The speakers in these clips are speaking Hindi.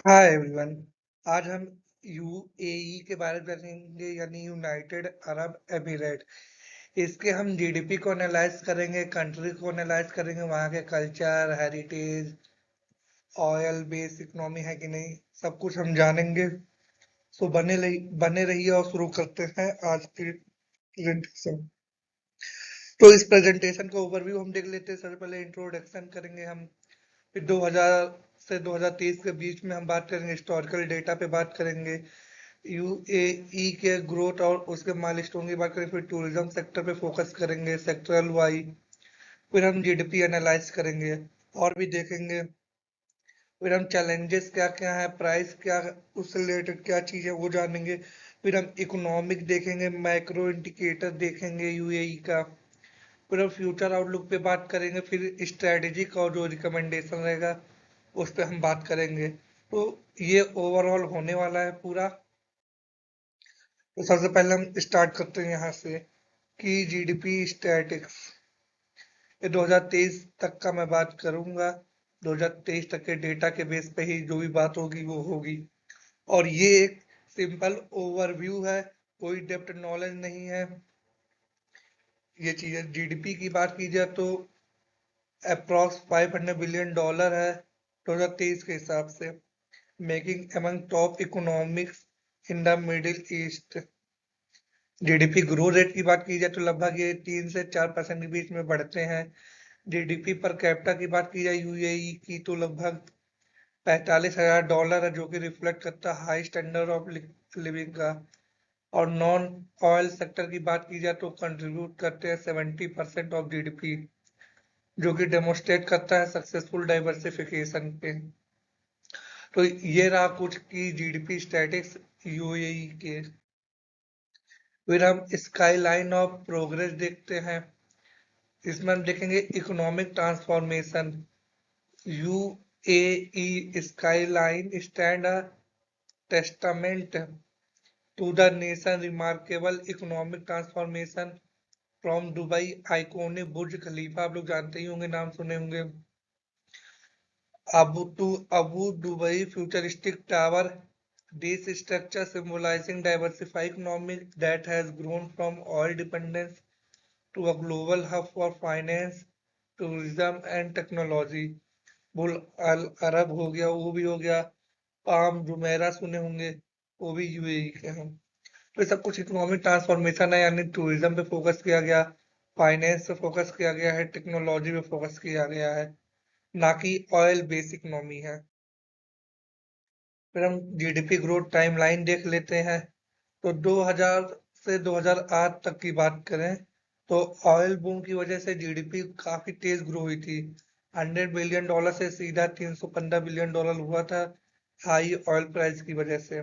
Hi everyone. आज हम यूएई के बारे में जानेंगे, यानी यूनाइटेड अरब एमिरेट। इसके हम जीडीपी को एनालाइज करेंगे, कंट्री को एनालाइज करेंगे, वहाँ के culture, heritage, oil based economy है कि नहीं, सब कुछ हम जानेंगे। सो बने रहिए और शुरू करते हैं आज की प्रेजेंटेशन। तो इस प्रेजेंटेशन का ओवरव्यू हम देख लेते हैं। सबसे पहले इंट्रोडक्शन करेंगे हम, फिर 2000 से 2023 के बीच में हम बात करेंगे, हिस्टोरिकल डेटा पे बात करेंगे, यूएई के ग्रोथ और उसके माइलस्टोन की बात करें, फिर टूरिज्म सेक्टर पे फोकस करेंगे सेक्टरल वाइज, फिर हम जीडीपी एनालाइज करेंगे और भी देखेंगे, फिर हम चैलेंजेस क्या क्या है, प्राइस क्या, उससे रिलेटेड क्या चीज़ है वो जानेंगे, फिर हम इकोनॉमिक देखेंगे, मैक्रो इंडिकेटर देखेंगे यूएई का, फिर हम फ्यूचर आउटलुक पे बात करेंगे, फिर स्ट्रेटेजिक और जो रिकमेंडेशन रहेगा उस पर हम बात करेंगे। तो ये ओवरऑल होने वाला है पूरा। तो सबसे पहले हम स्टार्ट करते हैं यहाँ से कि जीडीपी स्टैटिक्स, ये 2023 तक का मैं बात करूंगा। 2023 तक के डेटा के बेस पे ही जो भी बात होगी वो होगी, और ये एक सिंपल ओवरव्यू है, कोई डेप्थ नॉलेज नहीं है। ये चीजें जीडीपी की बात की जाए तो अप्रॉक्स $500 बिलियन है 2023 के हिसाब से, making among top economics in the middle east. GDP grow rate की बात की जाए तो लगभग ये 3 से 4% के बीच में बढ़ते हैं। जीडीपी पर कैपिटा की बात की जाए यूएई की तो लगभग $45,000 है, जो कि रिफ्लेक्ट करता है हाई स्टैंडर्ड ऑफ लिविंग का। और नॉन ऑयल सेक्टर की बात की जाए तो कंट्रीब्यूट करते हैं 70% ऑफ जीडीपी, जो कि डेमोस्ट्रेट करता है सक्सेसफुल डाइवर्सिफिकेशन पे। तो ये रहा कुछ की जीडीपी स्टैटिक्स यूएई के। फिर हम स्काई लाइन ऑफ प्रोग्रेस देखते हैं। इसमें हम देखेंगे economic transformation. UAE skyline stand a testament to the nation remarkable economic transformation from Dubai iconic Burj Khalifa, आप लोग जानते ही होंगे, नाम सुने होंगे, Abu Dubai futuristic tower, this structure symbolizing diversified economy that has grown from oil dependence to a global hub for finance, tourism and technology। Burj Al Arab हो गया, वो भी हो गया, पाम जुमेरा सुने होंगे, वो भी यूएई के हैं। तो ये सब कुछ इकोनॉमिक ट्रांसफॉर्मेशन है, यानी टूरिज्म पे फोकस किया गया, फाइनेंस पे फोकस किया गया है, टेक्नोलॉजी पे फोकस किया गया है, ना कि ऑयल बेस्ड इकोनॉमी है। फिर हम जीडीपी ग्रोथ टाइमलाइन देख लेते हैं। तो 2000 से 2008 तक की बात करें तो ऑयल बूम की वजह से जीडीपी काफी तेज ग्रो हुई थी। $100 बिलियन से सीधा $315 बिलियन हुआ था, हाई ऑयल प्राइस की वजह से।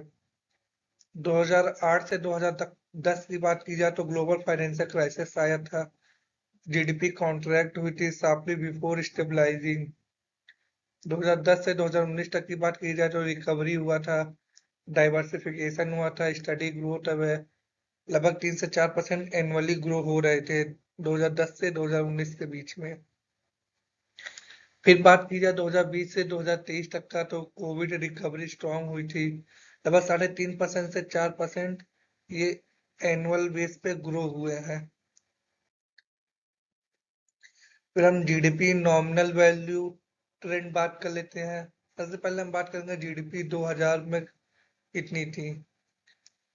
2008 से 2010 की बात की जाए तो ग्लोबल फाइनेंशियल क्राइसिस आया था, जीडीपी कॉन्ट्रैक्ट हुई थी शार्पली बिफोर स्टेबलाइजिंग। 2010 से 2019 तक की बात की जाए तो रिकवरी हुआ था, डाइवर्सिफिकेशन हुआ था, स्टडी ग्रोथ अब है, लगभग 3 से 4% एनुअली ग्रो हो रहे थे 2010 से 2019 के बीच में। फिर बात की जाए 2020 से 2023 तक का तो कोविड रिकवरी स्ट्रांग हुई थी, लगभग 3.5% से 4% ये एनुअल बेस पे ग्रो हुए हैं। फिर हम जीडीपी नॉमिनल वैल्यू ट्रेंड बात कर लेते हैं। सबसे पहले हम बात करेंगे जीडीपी 2000 में कितनी थी।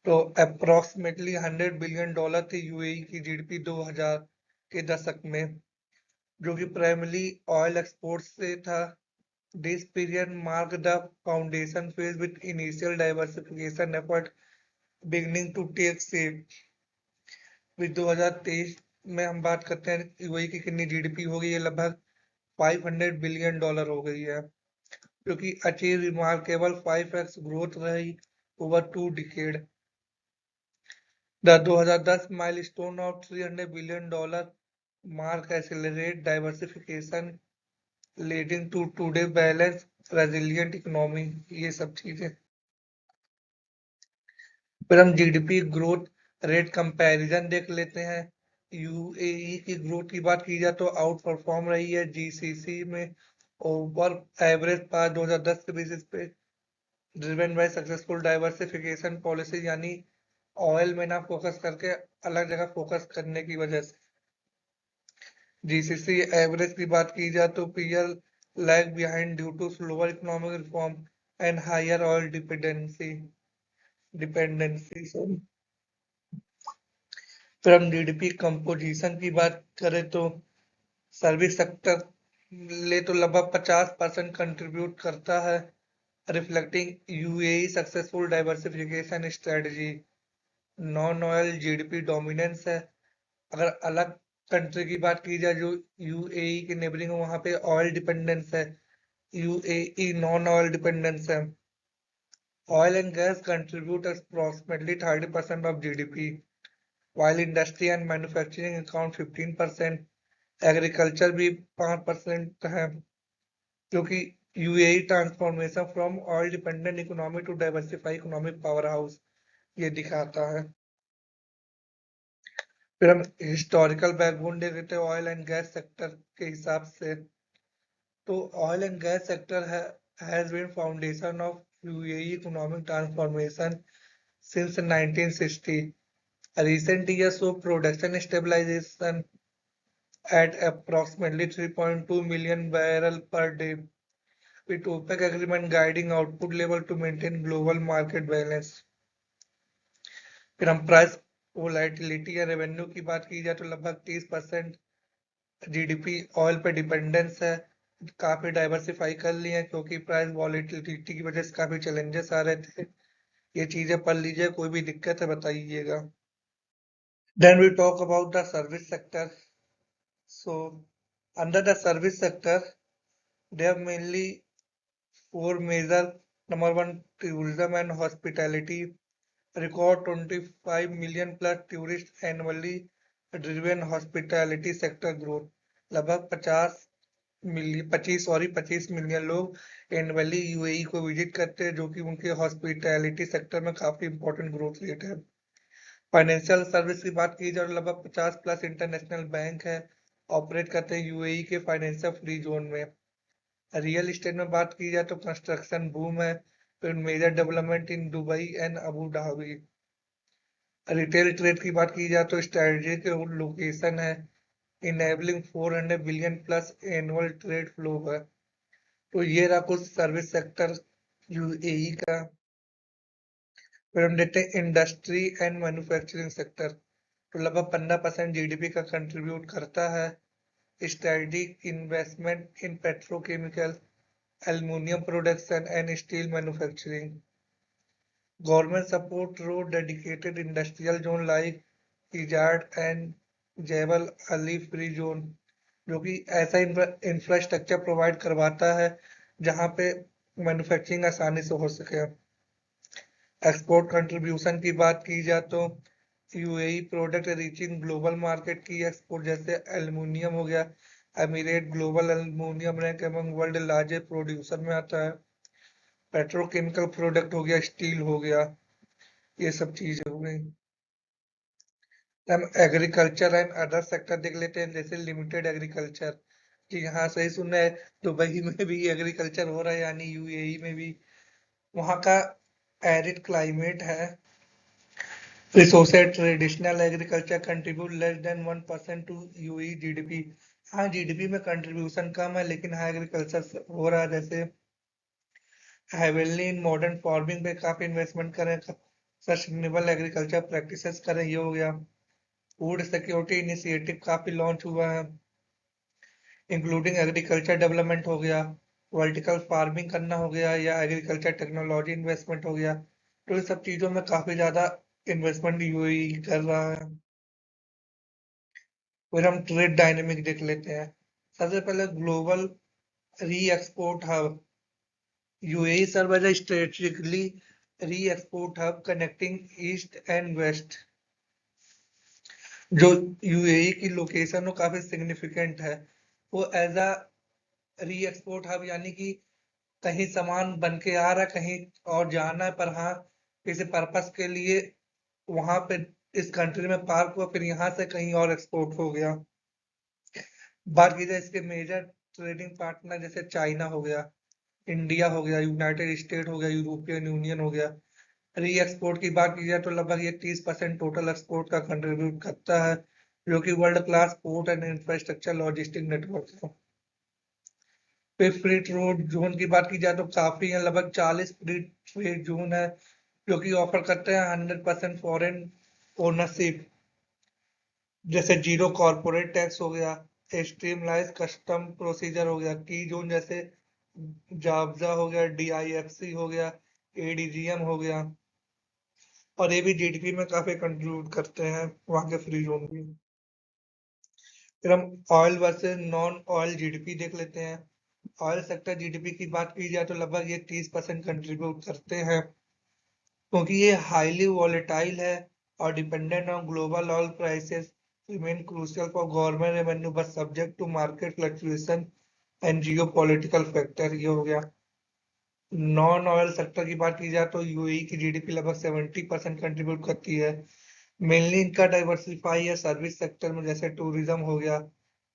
तो अप्रोक्सीमेटली $100 बिलियन थी यूएई की जीडीपी 2000 के दशक में, जो कि प्राइमरली ऑयल एक्सपोर्ट से था। This period mark the foundation phase with initial diversification effort beginning to take shape. With 2023 में हम बात करते हैं यूएई की कितनी जीडीपी हो गई है, लगभग $500 बिलियन हो गई है, जो कि अचीव रिमार्केबल 5x ग्रोथ रही over 2 decade. The 2010 milestone of $300 billion mark accelerate diversification leading to today balanced resilient economy। ये सब चीजें। फिर हम जीडीपी ग्रोथ रेट कंपैरिजन देख लेते हैं। यूएई की ग्रोथ की बात की जाए तो आउट परफॉर्म रही है जीसीसी में ओवर एवरेज पास 2010 के बेसिस पे, driven by successful diversification policy, यानी ऑयल में ना फोकस करके अलग जगह फोकस करने की वजह से। जीसीसी एवरेज की बात की जाए तो PL lag behind due to slower economic reform and higher oil dependency. फिर हम जीडीपी कंपोजिशन की बात करें तो सर्विस सेक्टर ले तो लगभग 50% कंट्रीब्यूट करता है, reflecting UAE successful diversification strategy. Non oil GDP dominance है। अगर अलग कंट्री की बात की जाए जो यूएई के नेबरिंग है, वहां पे ऑयल डिपेंडेंस है, यूएई नॉन ऑयल डिपेंडेंस है। Oil and gas contribute approximately 30% of GDP, while industry and manufacturing account 15%। Agriculture भी 5% है, क्योंकि UAE transformation from oil dependent economy to diversify economic power house ये दिखाता है। फिर हम हिस्टोरिकल बैकबोन देख लेते हैं ऑयल एंड गैस सेक्टर के हिसाब से। तो oil and gas sector has been foundation of UAE economic transformation since 1960। Recent years saw production stabilization at approximately 3.2 million barrel per day, with OPEC agreement guiding output level to maintain global market balance। फिर हम प्राइस वोलेटिलिटी या रेवेन्यू की बात की जाए तो लगभग 30% जीडीपी ऑयल पे डिपेंडेंस है। काफी डाइवर्सिफाई कर लिए हैं क्योंकि प्राइस वॉलेटिलिटी की वजह से काफी चैलेंजेस आ रहे थे। ये चीजें पढ़ लीजिए, कोई भी दिक्कत है बताइएगा। Then we talk about the service sector. So under the service sector, there are mainly four major. Number one, tourism and hospitality. Record 25 million plus tourists annually, driven hospitality sector growth। लगभग 25 मिलियन लोग एनुअली यूएई को विजिट करते हैं, जो कि उनके हॉस्पिटैलिटी सेक्टर में काफी इंपॉर्टेंट ग्रोथ रेट है। फाइनेंशियल सर्विस की बात की जाए तो लगभग 50 प्लस इंटरनेशनल बैंक है, ऑपरेट करते हैं यूएई के फाइनेंशियल फ्री जोन में। रियल एस्टेट में बात की जाए तो कंस्ट्रक्शन बूम है, फिर major development in Dubai and Abu Dhabi. Retail trade की बात की जाए तो स्ट्रेटेजिक लोकेशन है, enabling 400 billion plus annual trade flow है। तो ये रहा कुछ सर्विस सेक्टर यूएई का। फिर हम देखते हैं इंडस्ट्री एंड मैन्युफैक्चरिंग सेक्टर, तो लगभग 15% जीडीपी का कंट्रीब्यूट करता है। Strategic investment in petrochemical, aluminium production and steel manufacturing. Government support road dedicated industrial zone like Izard and Jebel Ali free zone, जो कि ऐसा इंफ्रास्ट्रक्चर प्रोवाइड करवाता है जहां पे मैन्युफैक्चरिंग आसानी से हो सके। एक्सपोर्ट कंट्रीब्यूशन की बात की जाए तो UAE product reaching global market की एक्सपोर्ट, जैसे एल्युमिनियम हो गया, emirate global aluminium rank among world largest producer में आता है। पेट्रोकेमिकल प्रोडक्ट हो गया, स्टील हो गया, ये सब चीजें हो गई। हम एग्रीकल्चर एंड अदर सेक्टर देख लेते हैं, जैसे लिमिटेड एग्रीकल्चर। कि यहाँ सही सुनना है, दुबई में भी एग्रीकल्चर हो रहा है, यानी यूएई में भी। वहाँ का एरिड क्लाइमेट है, resources traditional agriculture contribute less than 1% to UAE GDP. हाँ, जीडीपी में कंट्रीब्यूशन कम है, लेकिन हाँ एग्रीकल्चर हो रहा है। जैसे हेविली इन मॉडर्न फार्मिंग पे काफी इन्वेस्टमेंट करें, सस्टेनेबल एग्रीकल्चर प्रैक्टिसेस करें, ये हो गया। फूड सिक्योरिटी इनिशिएटिव काफी लॉन्च हुआ है, इंक्लूडिंग एग्रीकल्चर डेवलपमेंट हो गया, वर्टिकल फार्मिंग करना हो गया, या एग्रीकल्चर टेक्नोलॉजी इन्वेस्टमेंट हो गया। तो इन सब चीजों में काफी ज्यादा इन्वेस्टमेंट यूएई कर रहा है। फिर हम ट्रेड डायनेमिक देख लेते हैं। सबसे पहले global re export hub. UAE serve as strategically re export hub connecting east and west. जो यूएई की लोकेशन वो काफी सिग्निफिकेंट है। वो as a re export hub, यानी कि कहीं सामान बन के आ रहा है, कहीं और जाना है, पर हाँ किसी पर्पस के लिए वहां पे इस कंट्री में पार्क हुआ, फिर यहाँ से कहीं और एक्सपोर्ट हो गया। बात की जाए इसके मेजर ट्रेडिंग पार्टनर, जैसे चाइना हो गया, इंडिया हो गया, यूनाइटेड स्टेट हो गया, यूरोपियन यूनियन हो गया। री एक्सपोर्ट की बात की जाए तो लगभग ये 30% टोटल एक्सपोर्ट का कंट्रीब्यूट करता है, जो कि world class port and infrastructure logistic network है। फिर फ्री ट्रेड जोन की बात की जाए तो काफी है, लगभग 40 फ्री ट्रेड जोन है जो कि ऑफर करते हैं 100% फॉरेन ओनरशिप, जैसे जीरो कॉर्पोरेट टैक्स हो गया, स्ट्रीमलाइज कस्टम प्रोसीजर हो गया, की जोन जैसे जाब्जा हो गया, डीआईएफसी हो गया, एडीजीएम हो गया, और ये भी जीडीपी में काफी कंट्रीब्यूट करते हैं वहाँ के फ्री जोन भी। फिर हम oil versus non oil GDP देख लेते हैं। ऑयल सेक्टर जीडीपी की बात की जाए तो लगभग ये 30% कंट्रीब्यूट करते हैं, क्योंकि ये हाईली वॉलेटाइल है और dependent on global oil prices, remain crucial for government revenue but subject to market fluctuation and geopolitical factor. ये हो गया। नॉन ऑयल सेक्टर की बात की जाए तो यूएई की जीडीपी लगभग 70% कंट्रीब्यूट करती है। मेनली इनका डाइवर्सिफाई है सर्विस सेक्टर में, जैसे टूरिज्म हो गया,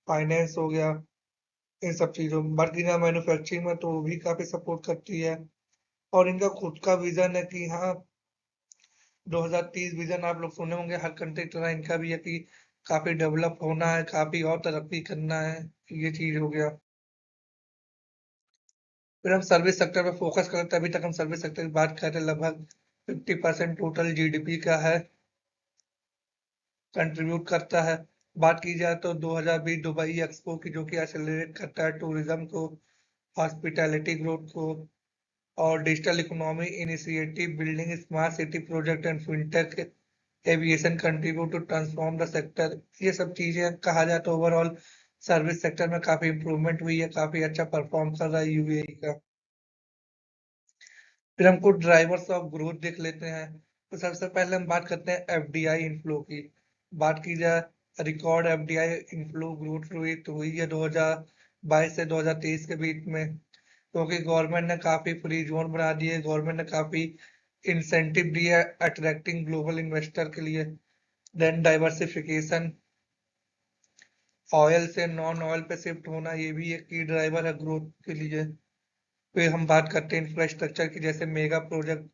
फाइनेंस हो गया, इन सब चीजों में। बल्कि मैन्युफैक्चरिंग में तो वो भी काफी सपोर्ट करती है। और इनका खुद का विजन है कि हाँ, 2030 विजन आप लोग सुने होंगे, हर कंट्री की तरह इनका भी है कि काफी डेवलप होना है, काफी और तरक्की करना है। ये चीज हो गया। फिर हम सर्विस सेक्टर पे फोकस करते हैं। अभी तक हम सर्विस सेक्टर की बात कर रहे हैं, लगभग 50% टोटल जीडीपी का है, कंट्रीब्यूट करता है। बात की जाए तो 2020 दुबई एक्सपो की, जो कि एक्सेलरेट करता है टूरिज्म को, हॉस्पिटैलिटी ग्रोथ को, और digital economy initiative, building smart city project and fintech, aviation contribute to transform the sector. ये सब चीजें कहा जाए तो ओवरऑल सर्विस सेक्टर में काफी इंप्रूवमेंट हुई है, काफी अच्छा परफॉर्म कर रहा है यूएई का। फिर हम कुछ ड्राइवर्स ऑफ ग्रोथ देख लेते हैं। तो सबसे पहले हम बात करते हैं एफडीआई इनफ्लो की। बात की जाए, रिकॉर्ड एफडीआई इनफ्लो ग्रोथ हुई तो हुई है 2022 से 2023 के बीच में, क्योंकि गवर्नमेंट ने काफी फ्री जोन बना दिए, गवर्नमेंट ने काफी इंसेंटिव दिया अट्रैक्टिंग ग्लोबल इन्वेस्टर के लिए। देन डाइवर्सिफिकेशन, ऑयल से नॉन ऑयल पे शिफ्ट होना, ये भी एक की ड्राइवर है ग्रोथ के लिए। फिर हम बात करते हैं इंफ्रास्ट्रक्चर की, जैसे mega project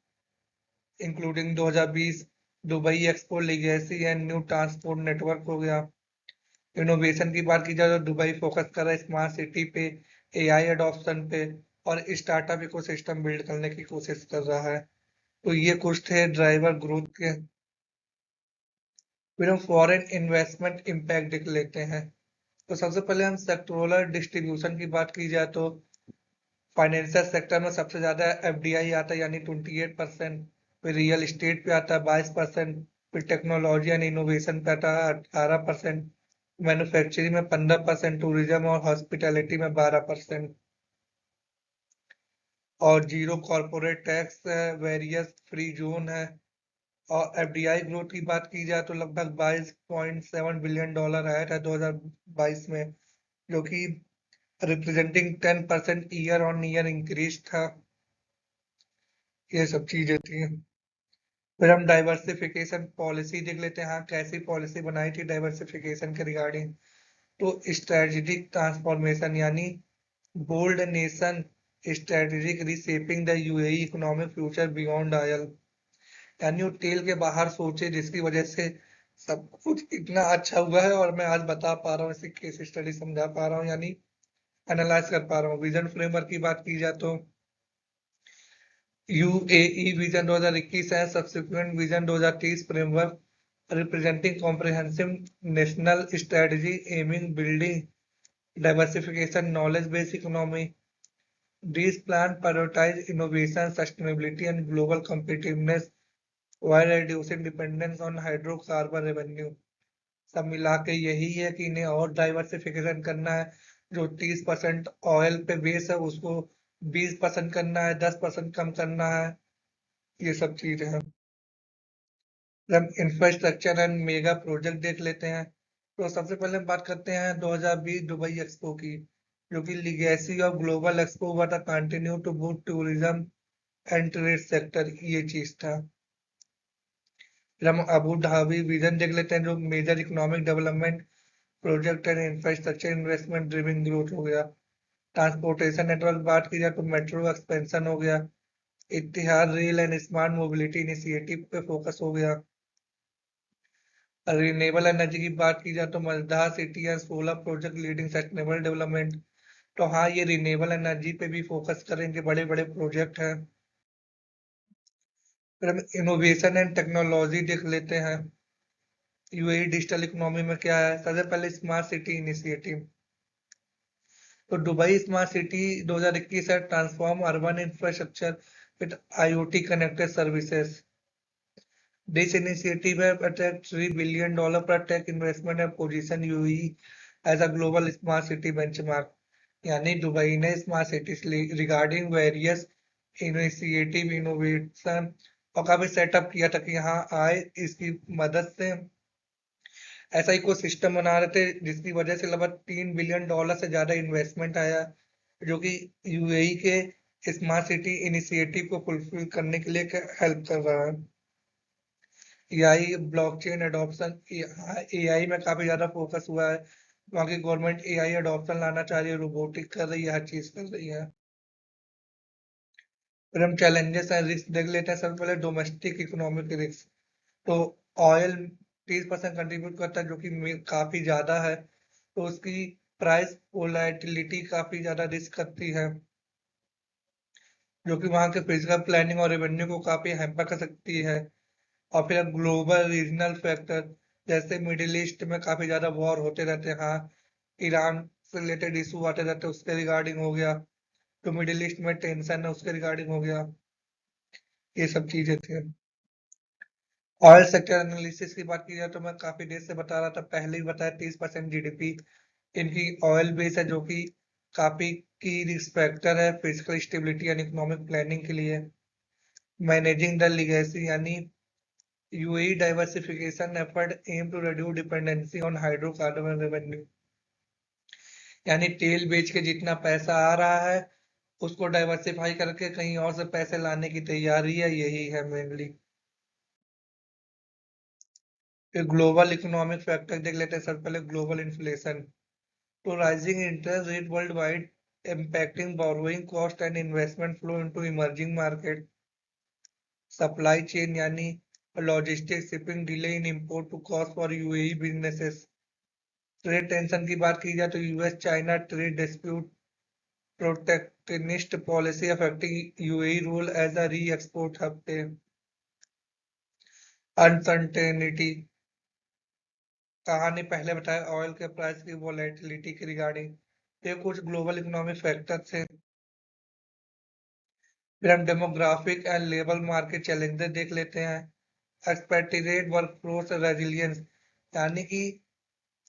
including 2020 Dubai expo legacy and new transport network हो गया। इनोवेशन की बात की जाए तो दुबई फोकस कर रहा है स्मार्ट सिटी पे, एआई एडॉप्शन पे, और स्टार्टअप इकोसिस्टम बिल्ड करने की कोशिश कर रहा है। तो ये कुछ थे ड्राइवर ग्रोथ के। फिर हम फॉरेन इन्वेस्टमेंट इम्पैक्ट देख लेते हैं। तो सबसे पहले हम सेक्टोरल डिस्ट्रीब्यूशन की बात की जाए तो फाइनेंशियल सेक्टर में सबसे ज्यादा एफडीआई आता है, यानी 28%। फिर रियल एस्टेट पे आता है 22%। फिर टेक्नोलॉजी एंड इनोवेशन पे आता है 18%। मैन्युफैक्चरिंग में 15%, टूरिज्म और हॉस्पिटैलिटी में 12%। और जीरो कॉर्पोरेट टैक्स है, वेरियस फ्री जोन है। और एफडीआई ग्रोथ की बात की जाए तो लगभग $22.7 बिलियन आया था 2022 में, जो कि representing 10% year on year increase था। ये सब चीजें थी। फिर हम डाइवर्सिफिकेशन पॉलिसी देख लेते हैं, हाँ कैसी पॉलिसी बनाई थी डाइवर्सिफिकेशन के रिगार्डिंग। तो स्ट्रेटेजिक ट्रांसफॉर्मेशन, यानी bold nation strategic reshaping the UAE economic future beyond oil, यानी वो तेल के बाहर सोचे, जिसकी वजह से सब कुछ इतना अच्छा हुआ है और मैं आज बता पा रहा हूँ, इसी केस स्टडी समझा पा रहा हूँ, यानी एनालाइज कर पा रहा हूँ। विजन फ्रेमवर्क की बात की जाए तो यूएई विजन 2021 है, subsequent vision 2030 framework representing comprehensive national strategy aiming building diversification knowledge based economy. These plans prioritize innovation, sustainability, and global competitiveness while reducing dependence on hydrocarbon revenue। सब मिला के यही है कि इन्हें और डाइवर्सिफिकेशन करना है। जो 30% ऑयल पे बेस है उसको 20% करना है, 10% कम करना है। ये सब चीजें हैं। हम इंफ्रास्ट्रक्चर एंड मेगा प्रोजेक्ट देख लेते हैं। तो सबसे पहले हम बात करते हैं 2020 दुबई एक्सपो की, जो कि लिगेसी ऑफ ग्लोबल एक्सपो हुआ था, continue to boost tourism and trade sector, ये चीज था। फिर हम अबू धाबी विजन देख लेते हैं, जो major economic development project and infrastructure investment driven growth हो गया। ट्रांसपोर्टेशन नेटवर्क बात की जाए तो मेट्रो एक्सपेंशन हो गया, Etihad rail and smart mobility initiative पे फोकस हो गया। रिन्यूएबल एनर्जी की बात की जाए तो Masdar city and solar project leading sustainable development. तो हाँ, ये रिन्यूएबल एनर्जी पे भी फोकस करेंगे, बड़े बड़े प्रोजेक्ट हैं। फिर हम इनोवेशन एंड टेक्नोलॉजी देख लेते हैं। यूएई डिजिटल इकोनॉमी में क्या है, सबसे पहले स्मार्ट सिटी इनिशिएटिव। तो दुबई स्मार्ट सिटी 2021 है, transform urban infrastructure with IoT connected services. This initiative है attract $3 billion per tech investment and position UAE as a global smart city benchmark। यानी दुबई ने smart city regarding various initiative innovation और काफी सेटअप किया था कि यहाँ आए, इसकी मदद से ऐसा इको सिस्टम बना रहे थे जिसकी वजह से लगभग $3 बिलियन से ज्यादा इन्वेस्टमेंट आया, जो कि यूएई के स्मार्ट सिटी इनिशिएटिव को फुलफिल करने के लिए हेल्प कर रहा है। एआई ब्लॉकचेन एडॉप्शन, एआई में काफी ज्यादा फोकस हुआ है, वहाँ की गवर्नमेंट एआई एडॉप्शन लाना चाह रही है, रोबोटिक कर रही है, हर चीज कर रही है। फिर हम चैलेंजेस एंड रिस्क देख लेते हैं। सबसे पहले डोमेस्टिक इकोनॉमिक रिस्क। तो ऑयल 30% कंट्रीब्यूट करता है, जो कि काफी ज्यादा है, तो उसकी प्राइस वोलेटिलिटी काफी ज्यादा रिस्क करती है, जो कि वहाँ के फिजिकल प्लानिंग और रेवेन्यू को काफी हैम्पर कर सकती है। और फिर ग्लोबल रीजनल फैक्टर, जैसे मिडिल ईस्ट में काफी ज्यादा वॉर होते रहते हैं, हाँ, ईरान से रिलेटेड इशू आते रहते हैं, उसके रिगार्डिंग हो गया, तो मिडिल ईस्ट में टेंशन है उसके रिगार्डिंग हो गया, ये सब चीजें थी। ऑयल सेक्टर एनालिसिस की बात की जाए तो मैं काफी देर से बता रहा था, पहले ही बताया 30% जीडीपी इनकी ऑयल बेस है, जो कि काफी की रिस्क फैक्टर है physical stability and economic planning के लिए। मैनेजिंग द लीगेसी, यानी UAE diversification effort aim to reduce dependency on hydrocarbon revenue, यानी तेल बेच के जितना पैसा आ रहा है उसको डाइवर्सिफाई करके कहीं और से पैसे लाने की तैयारी है, यही है मेनली। फिर ग्लोबल इकोनॉमिक फैक्टर देख लेते हैं। सबसे पहले ग्लोबल इन्फ्लेशन। तो rising interest rate world wide impacting borrowing cost and investment flow into emerging market। Supply chain यानी logistics shipping delay in import to cost for UAE businesses. Trade tension की बात की जाए तो US China trade dispute, protectionist policy affecting UAE role as a re export hub पे। अनसर्टेनिटी, कहानी पहले बताया ऑयल के प्राइस की वोलेटिलिटी के रिगार्डिंग, ये कुछ ग्लोबल इकोनॉमिक फैक्टर थे। फिर हम demographic and labour market challenges देख लेते हैं। एक्सपेक्टेड वर्कफोर्स रेजिलियंस, यानी कि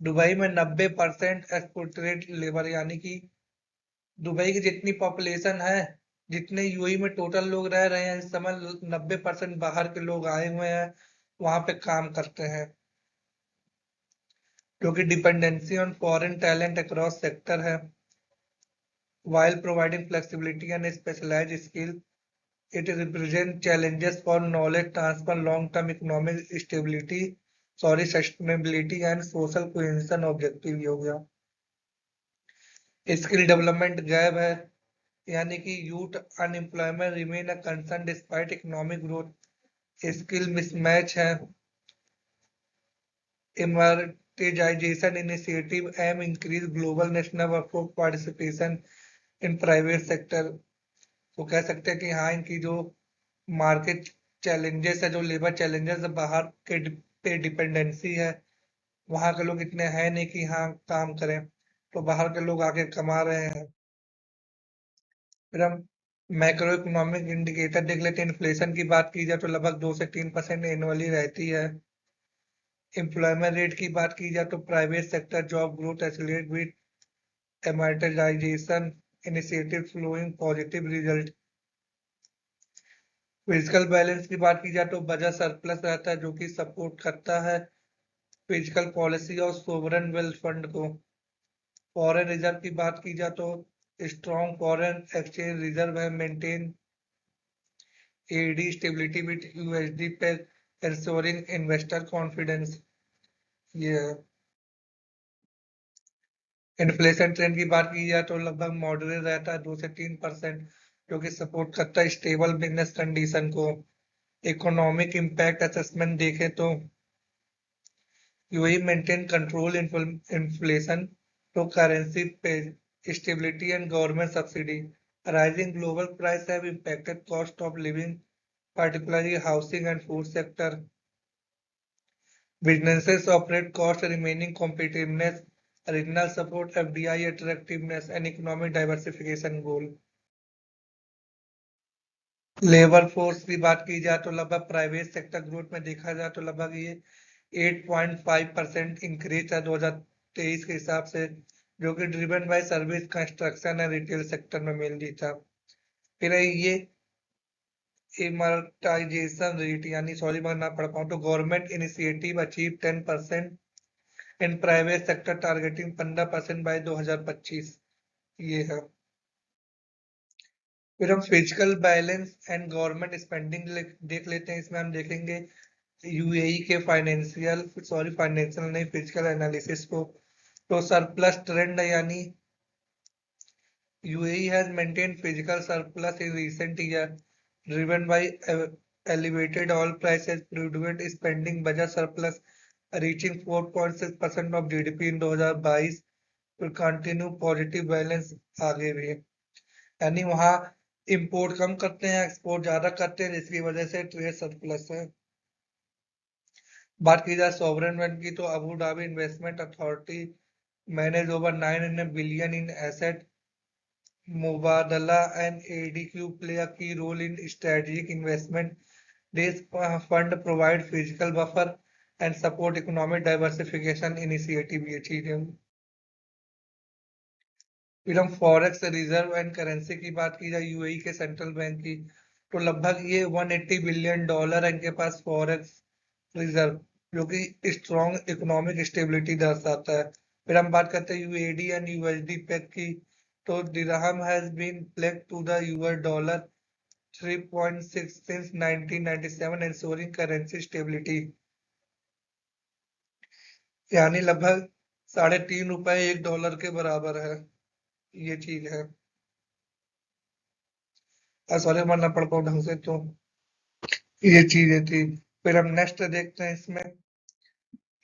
दुबई में 90% एक्सपोर्टेड लेबर, यानी कि दुबई की जितनी पॉपुलेशन है, जितने यूएई में टोटल लोग रह रहे हैं इस समय, 90% बाहर के लोग आए हुए हैं, वहां पे काम करते हैं, क्योंकि dependency on foreign talent across sector है। while providing flexibility and specialized skill, it represents challenges for knowledge transfer, long-term economic stability, sustainability and social cohesion objective। ये हो गया। स्किल डेवलपमेंट गैप है, यानी कि youth unemployment remain a concern despite economic growth. Skill mismatch है। Emiratisation initiative aim increase global national workforce participation in private sector. तो कह सकते हैं कि हाँ, इनकी जो मार्केट चैलेंजेस है, जो लेबर चैलेंजेस है, बाहर के पे डिपेंडेंसी है, वहां के लोग इतने हैं नहीं कि हाँ काम करें, तो बाहर के लोग आके कमा रहे हैं। फिर हम मैक्रो इकोनॉमिक इंडिकेटर देख लेते हैं। इन्फ्लेशन की बात की जाए तो लगभग 2 से 3% एनुअली रहती है। एम्प्लॉयमेंट रेट की बात की जाए तो private sector job growth accelerate with Emiratisation initiative flowing positive result. Physical balance की बात की जाए तो बजट सरप्लस रहता है, जो कि सपोर्ट करता है फिजिकल पॉलिसी और सोवरन वेल्थ फंड को। फॉरेन रिजर्व की बात की जाए तो स्ट्रॉन्ग फॉरेन एक्सचेंज रिजर्व है, maintained stability with USD पे, ensuring इन्वेस्टर कॉन्फिडेंस। ये है। इन्फ्लेशन ट्रेंड की बात की जाए तो लगभग मॉडरेट रहता है 2 से 3%, जो कि सपोर्ट करता है स्टेबल बिजनेस कंडीशन को। इकोनॉमिक इम्पैक्ट असेसमेंट देखें तो UAE maintain control inflation through currency stability and government subsidy. Rising global prices have impacted cost of living, particularly housing and food sector. Businesses operate cost remaining competitiveness, regional support, FDI attractiveness, and economic diversification goal. Labour force की बात की जाए तो लगभग प्राइवेट सेक्टर ग्रोथ में देखा जाए तो लगभग ये 8.5% इंक्रीज है 2023 के हिसाब से, जो कि driven by service construction and retail sector में मेनली था। फिर ये इमर्टाइजेशन रेट यानी सॉरी मैं ना पढ़ पाऊँ तो government initiative achieve 10% in private sector targeting 15% by 2025, ये है। फिर हम physical balance and government spending देख लेते हैं। इसमें हम देखेंगे यूएई के फाइनेंशियल नहीं, फिजिकल एनालिसिस को। तो सरप्लस ट्रेंड है, यानी UAE has maintained physical surplus in recent years, driven by elevated oil prices, prudent spending, budget surplus reaching 4.6% of GDP in 2022, will continue positive balance आगे भी। यानी वहाँ इंपोर्ट कम करते हैं, एक्सपोर्ट ज्यादा करते हैं, जिसकी वजह से ट्रेड सरप्लस है। बात की जाए सॉवरेन वेल्थ की तो Abu Dhabi investment authority manage over 900 billion in asset Mubadala and ADQ play a key role in strategic investment. This fund provide physical buffer and support economic diversification initiative, ये चीज है। फिर हम फॉरेक्स रिजर्व एंड करेंसी की बात की जाए UAE के सेंट्रल बैंक की, तो लगभग ये $180 बिलियन इनके पास फॉरेक्स रिजर्व, जो कि स्ट्रॉन्ग इकोनॉमिक स्टेबिलिटी दर्शाता है। फिर हम बात करते हैं UAD एंड USD पेग की, तो dirham has been pegged to the US dollar 3.6 since 1997, ensuring currency stability, यानी लगभग ₹3.5 एक डॉलर के बराबर है, ये चीज है। सॉरी मैं ना पढ़ पाऊँ ढंग से, तो ये चीजें थी। फिर हम नेक्स्ट देखते हैं, इसमें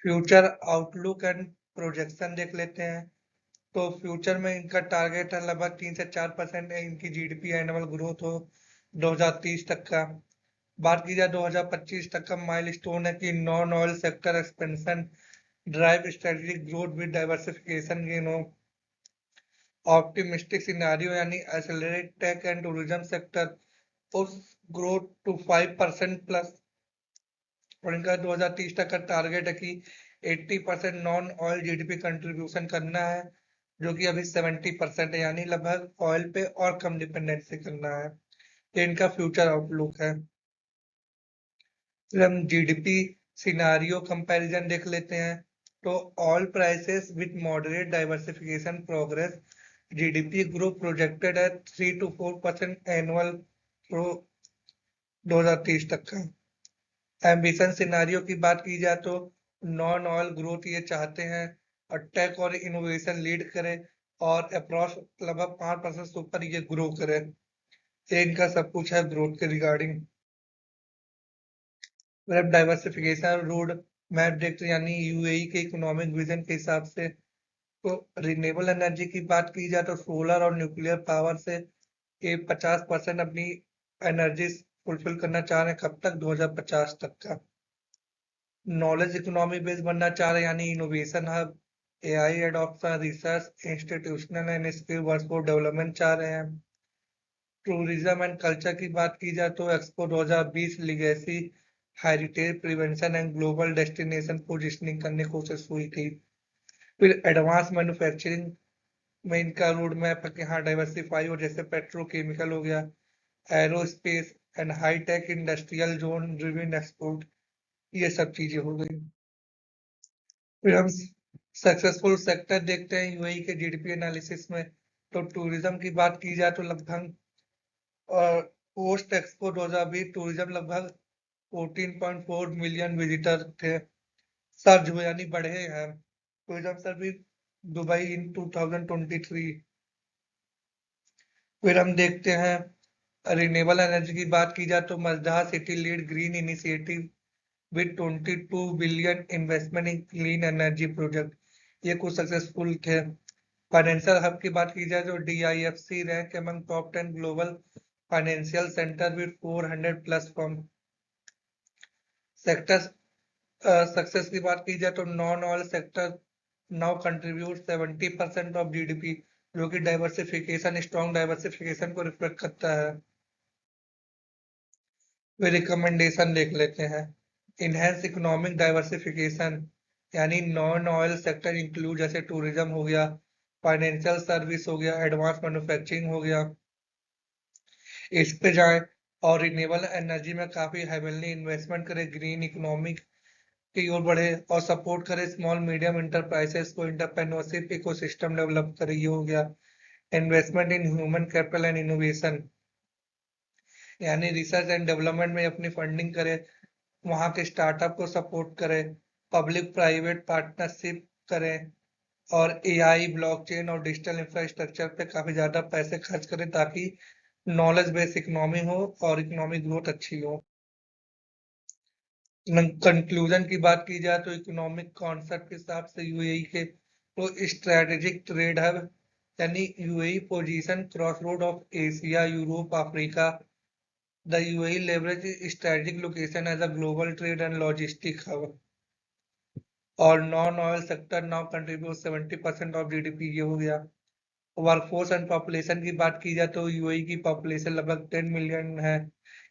फ्यूचर आउटलुक एंड प्रोजेक्शन देख लेते हैं। तो फ्यूचर में इनका टारगेट है लगभग 3 से 4% इनकी GDP एनुअल ग्रोथ हो 2030 तक का। बात की जाए 2025 तक का माइलस्टोन है कि non oil sector expansion drive strategic growth with diversification gain हो। ऑप्टिमिस्टिक सिनेरियो यानी accelerate tech and tourism sector उस ग्रोथ टू 5% प्लस, और इनका 2030 तक का टारगेट है कि 80% नॉन ऑयल GDP कंट्रीब्यूशन करना है, जो कि अभी 70% है, यानी लगभग ऑयल पे और कम डिपेंडेंसी करना है। ये इनका फ्यूचर आउटलुक है। फिर हम GDP सिनारियो कंपैरिजन देख लेते हैं। तो all prices with moderate diversification progress GDP growth projected है 3 to 4% एनुअल ग्रो 2030 तक का। एम्बिशन सिनारियो की बात की जाए तो नॉन ऑयल ग्रोथ ये चाहते हैं और टेक और इनोवेशन लीड करे, और अप्रॉक्स लगभग 5% से ऊपर ये ग्रो करे। ये इनका सब कुछ है ग्रोथ के regarding. Web diversification road map देखते हैं, यानी UAE के इकोनॉमिक विजन के हिसाब से। तो रिन्यूएबल एनर्जी की बात की जाए तो सोलर और न्यूक्लियर पावर से ये 50% अपनी एनर्जी फुलफिल करना चाह रहे हैं, कब तक 2050 तक का। नॉलेज इकोनॉमी बेस बनना चाह रहे हैं, यानी innovation hub, AI adoption, research institutional and skill workforce development चाह रहे हैं। टूरिज्म एंड कल्चर की बात की जाए तो expo 2020 legacy heritage prevention and global destination positioning करने की कोशिश हुई थी। फिर एडवांस मैन्युफैक्चरिंग में इनका रोड मैप है कि हाँ डाइवर्सिफाई हो, जैसे पेट्रोकेमिकल हो गया, aerospace and high tech industrial zone driven export, ये सब चीजें हो गई। फिर हम सक्सेसफुल सेक्टर देखते हैं UAE के GDP एनालिसिस में। तो टूरिज्म की बात की जाए तो लगभग पोस्ट एक्सपो 2020 टूरिज्म लगभग 14.4 मिलियन विजिटर थे, सर्ज हुए यानी बढ़े हैं। टूरिज्म सर्विस दुबई इन 2023। फिर हम देखते हैं रिन्यूएबल एनर्जी की बात की जाए तो Masdar city lead green initiative with 22 billion investment in clean energy project, ये कुछ सक्सेसफुल थे। फाइनेंशियल हब की बात की जाए तो DIFC rank among top 10 global financial centre with 400 plus firm. Sector success की बात की जाए तो non oil sector now contribute 70% of GDP, जो कि डाइवर्सिफिकेशन, स्ट्रॉन्ग डाइवर्सिफिकेशन को रिफ्लेक्ट करता है। वे रिकमेंडेशन देख लेते हैं। इनहेंस इकोनॉमिक डाइवर्सिफिकेशन, यानी नॉन ऑयल सेक्टर इंक्लूड जैसे टूरिज्म हो गया, फाइनेंशियल सर्विस हो गया, एडवांस मैन्युफैक्चरिंग हो गया, इस पे जाए। और रिन्यूएबल एनर्जी में काफी हेवीली इन्वेस्टमेंट करे, ग्रीन इकोनॉमिक की ओर बढ़े और सपोर्ट करे स्मॉल मीडियम इंटरप्राइजेस को, इंटरप्रेन्योरशिप इकोसिस्टम डेवलप करे, ये हो गया। Investment in human capital and innovation, यानी रिसर्च एंड डेवलपमेंट में अपनी फंडिंग करे, वहां के स्टार्टअप को सपोर्ट करे, पब्लिक प्राइवेट पार्टनरशिप करें और AI, ब्लॉकचेन और डिजिटल इंफ्रास्ट्रक्चर पे काफी ज्यादा पैसे खर्च करें ताकि नॉलेज बेस्ड इकोनॉमी हो और इकोनॉमिक ग्रोथ अच्छी हो। कंक्लूजन की बात की जाए तो इकोनॉमिक कॉन्सेप्ट के हिसाब से यूएई के तो स्ट्रेटेजिक ट्रेड हब, यानी UAE position cross road of Asia, Europe, Africa. The UAE leverage strategic location as a global trade and logistic hub. और non oil sector now contribute 70% of GDP, ये हो गया। वर्कफोर्स एंड पॉपुलेशन की बात की जाए तो यूएई की पॉपुलेशन लगभग 10 मिलियन है,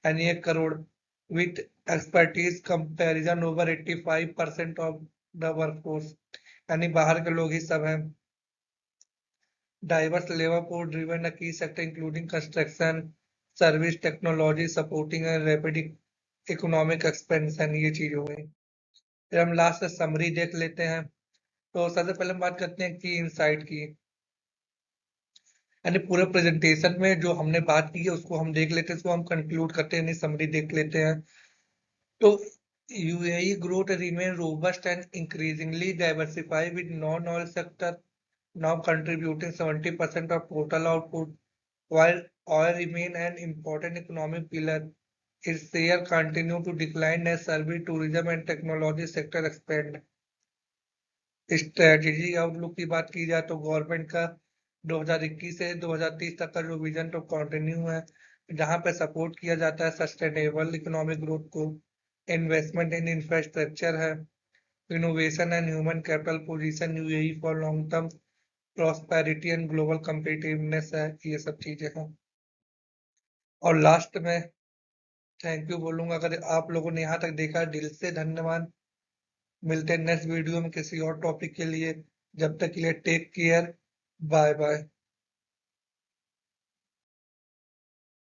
यानी 1 crore, with expertise comparison over 85% of the workforce, यानी बाहर के लोग ही सब हैं। डाइवर्स लेबर फोर्स ड्रिवन की sector including construction, service, technology supporting and rapid economic expansion, ये चीज हो गई। फिर हम लास्ट समरी देख लेते हैं। तो सबसे पहले हम बात करते हैं की इनसाइट की, यानी पूरे प्रेजेंटेशन में जो हमने बात की है उसको हम देख लेते हैं, इसको हम कंक्लूड करते हैं, समरी देख लेते हैं। तो UAE growth remain robust and increasingly diversified with non-oil sector now contributing 70% of total output, while oil remain an important economic pillar. Its share continue to decline as service, tourism and technology sector expand. Strategy outlook की बात की जाए तो गवर्नमेंट का 2021 से 2030 तक का जो विजन तो कंटिन्यू है, जहां पे सपोर्ट किया जाता है सस्टेनेबल इकोनॉमिक ग्रोथ को, इन्वेस्टमेंट इन इंफ्रास्ट्रक्चर है, innovation and human capital position UAE for long term prosperity and global competitiveness है, ये सब चीजें हैं। और लास्ट में थैंक यू बोलूंगा, अगर आप लोगों ने यहाँ तक देखा, दिल से धन्यवाद। मिलते हैं नेक्स्ट वीडियो में किसी और टॉपिक के लिए, जब तक के लिए टेक केयर, बाय बाय।